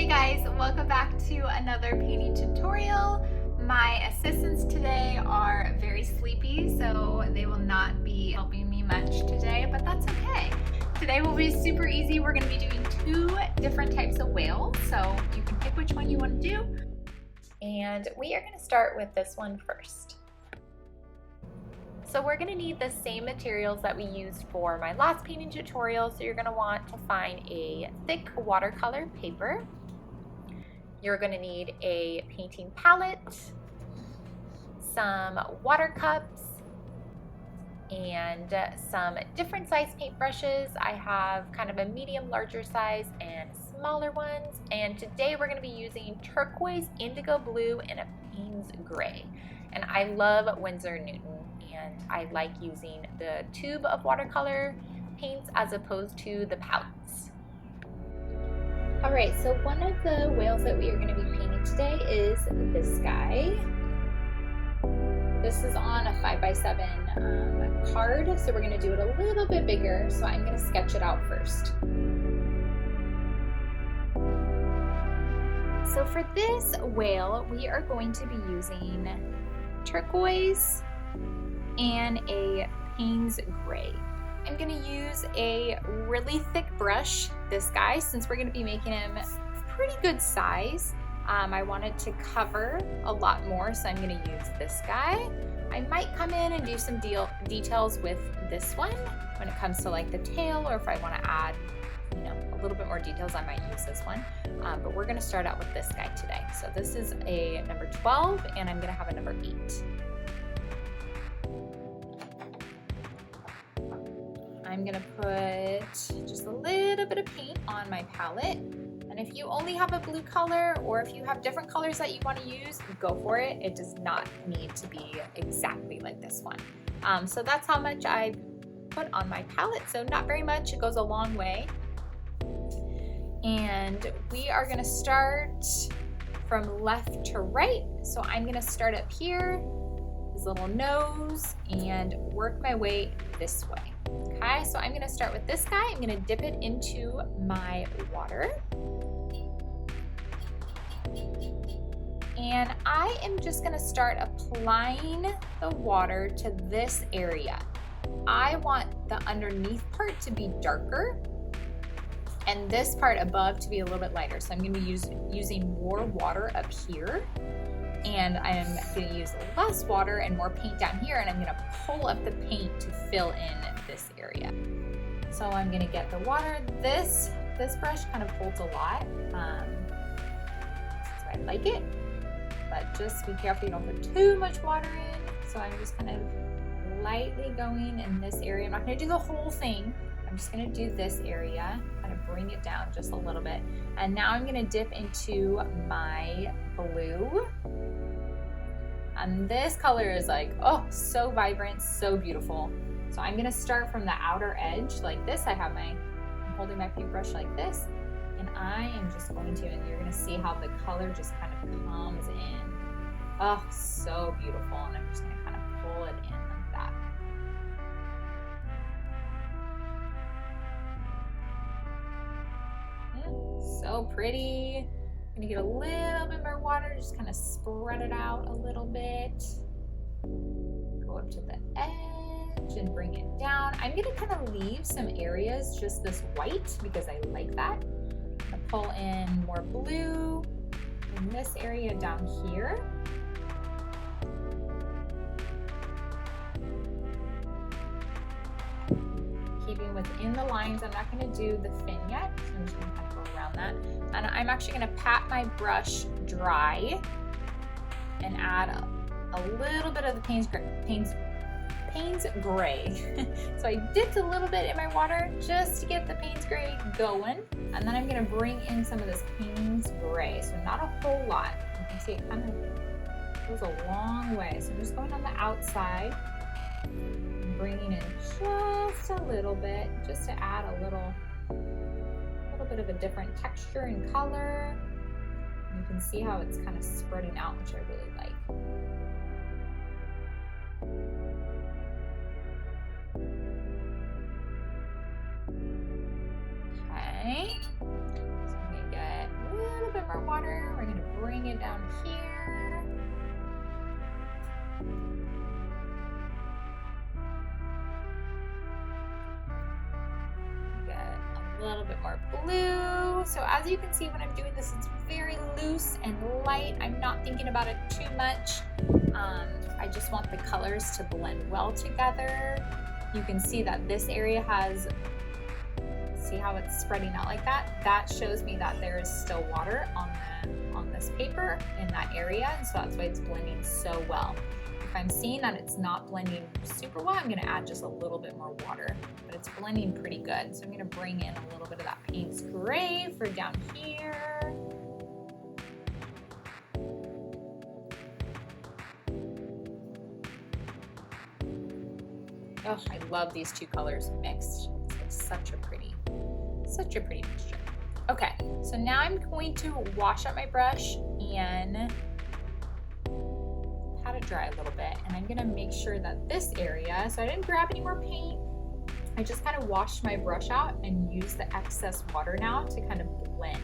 Hey guys, welcome back to another painting tutorial. My assistants today are very sleepy, so they will not be helping me much today, but that's okay. Today will be super easy. We're going to be doing two different types of whales, so you can pick which one you want to do. And we are going to start with this one first. So we're going to need the same materials that we used for my last painting tutorial. So you're going to want to find a thick watercolor paper. You're going to need a painting palette, some water cups, and some different size paintbrushes. I have kind of a medium, larger size and smaller ones. And today we're going to be using turquoise, indigo blue, and a Payne's gray. And I love Winsor Newton, and I like using the tube of watercolor paints as opposed to the palettes. Alright, so one of the whales that we are going to be painting today is this guy. This is on a 5x7 card, so we're going to do it a little bit bigger, so I'm going to sketch it out first. So for this whale, we are going to be using turquoise and a Payne's gray. I'm going to use a really thick brush, this guy, since we're going to be making him pretty good size. I wanted to cover a lot more, so I'm going to use this guy. I might come in and do some details with this one when it comes to like the tail, or if I want to add, a little bit more details, I might use this one. But we're going to start out with this guy today. So this is a number 12, and I'm going to have a number 8. I'm gonna put just a little bit of paint on my palette. And if you only have a blue color, or if you have different colors that you want to use, go for it. It does not need to be exactly like this one. So that's how much I put on my palette. So not very much, it goes a long way. And we are gonna start from left to right. So I'm gonna start up here, his little nose, and work my way this way. Okay, so I'm going to start with this guy. I'm going to dip it into my water. And I am just going to start applying the water to this area. I want the underneath part to be darker and this part above to be a little bit lighter. So I'm going to be using more water up here. And I'm going to use less water and more paint down here, and I'm going to pull up the paint to fill in this area. So I'm going to get the water. This brush kind of holds a lot, so I like it, but just be careful you don't put too much water in. So I'm just kind of lightly going in this area. I'm not going to do the whole thing. I'm just going to do this area, kind of bring it down just a little bit. And now I'm going to dip into my blue. And this color is like, oh, so vibrant, so beautiful. So I'm going to start from the outer edge like this. I'm holding my paintbrush like this. And I am just going to, and you're going to see how the color just kind of comes in. Oh, so beautiful. And I'm just going to kind of pull it in like that. So pretty. I'm gonna get a little bit more water, just kind of spread it out a little bit. Go up to the edge and bring it down. I'm gonna kind of leave some areas just this white because I like that. I'm gonna pull in more blue in this area down here. Keeping within the lines. I'm not going to do the fin yet, so I'm just going to kind of go around that. And I'm actually going to pat my brush dry and add a little bit of the Payne's gray. So I dipped a little bit in my water just to get the Payne's gray going. And then I'm going to bring in some of this Payne's gray. So not a whole lot. You can see it kind of goes a long way. So I'm just going on the outside. Bringing in just a little bit, just to add a little bit of a different texture and color. And you can see how it's kind of spreading out, which I really like. Okay, so I'm gonna get a little bit of our water. We're gonna bring it down here. Get a little bit more blue. So as you can see, when I'm doing this, it's very loose and light. I'm not thinking about it too much. I just want the colors to blend well together. You can see that this area has, see how it's spreading out like that? That shows me that there is still water on this paper in that area, and so that's why it's blending so well. If I'm seeing that it's not blending super well, I'm gonna add just a little bit more water, but it's blending pretty good. So I'm gonna bring in a little bit of that Payne's Gray for down here. Oh, I love these two colors mixed. It's such a pretty mixture. Okay, so now I'm going to wash up my brush and pat it dry a little bit. And I'm gonna make sure that this area, so I didn't grab any more paint. I just kind of washed my brush out and used the excess water now to kind of blend.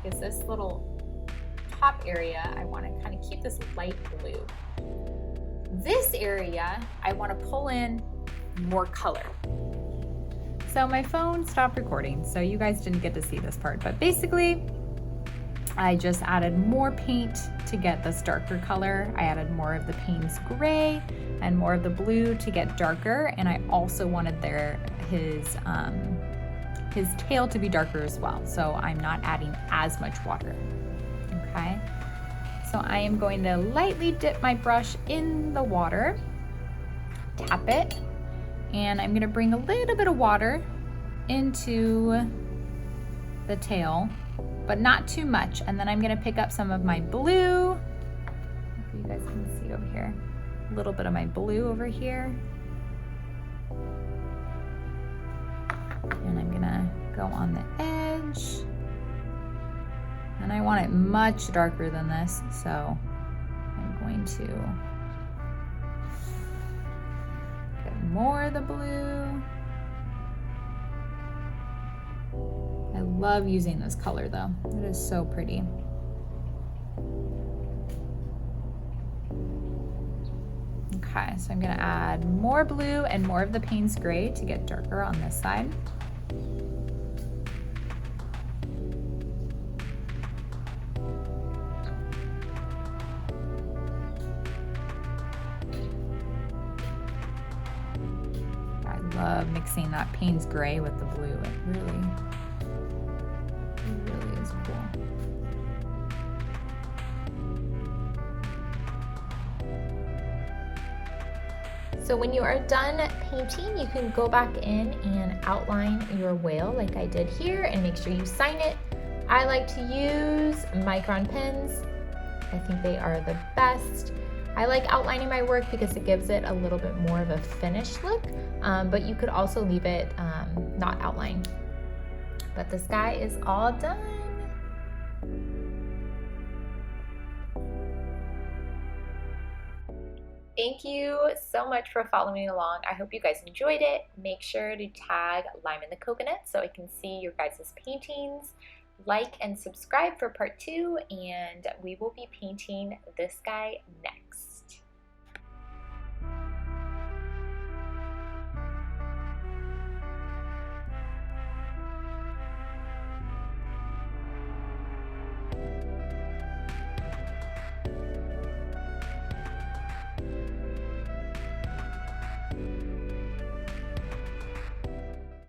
Because this little top area, I wanna kind of keep this light blue. This area, I wanna pull in more color. So my phone stopped recording, so you guys didn't get to see this part, but basically I just added more paint to get this darker color. I added more of the Payne's Gray and more of the blue to get darker, and I also wanted his tail to be darker as well, so I'm not adding as much water. Okay, so I am going to lightly dip my brush in the water, tap it, and I'm gonna bring a little bit of water into the tail, but not too much. And then I'm gonna pick up some of my blue. If you guys can see over here, a little bit of my blue over here. And I'm gonna go on the edge. And I want it much darker than this, so I'm going to more of the blue. I love using this color though. It is so pretty. Okay, so I'm gonna add more blue and more of the Payne's Gray to get darker on this side. Love mixing that Payne's Gray with the blue. It really is cool. So when you are done painting, you can go back in and outline your whale like I did here and make sure you sign it. I like to use Micron pens. I think they are the best. I like outlining my work because it gives it a little bit more of a finished look, but you could also leave it not outlined. But this guy is all done. Thank you so much for following along. I hope you guys enjoyed it. Make sure to tag Lime in the Coconut so I can see your guys' paintings. Like and subscribe for part 2, and we will be painting this guy next.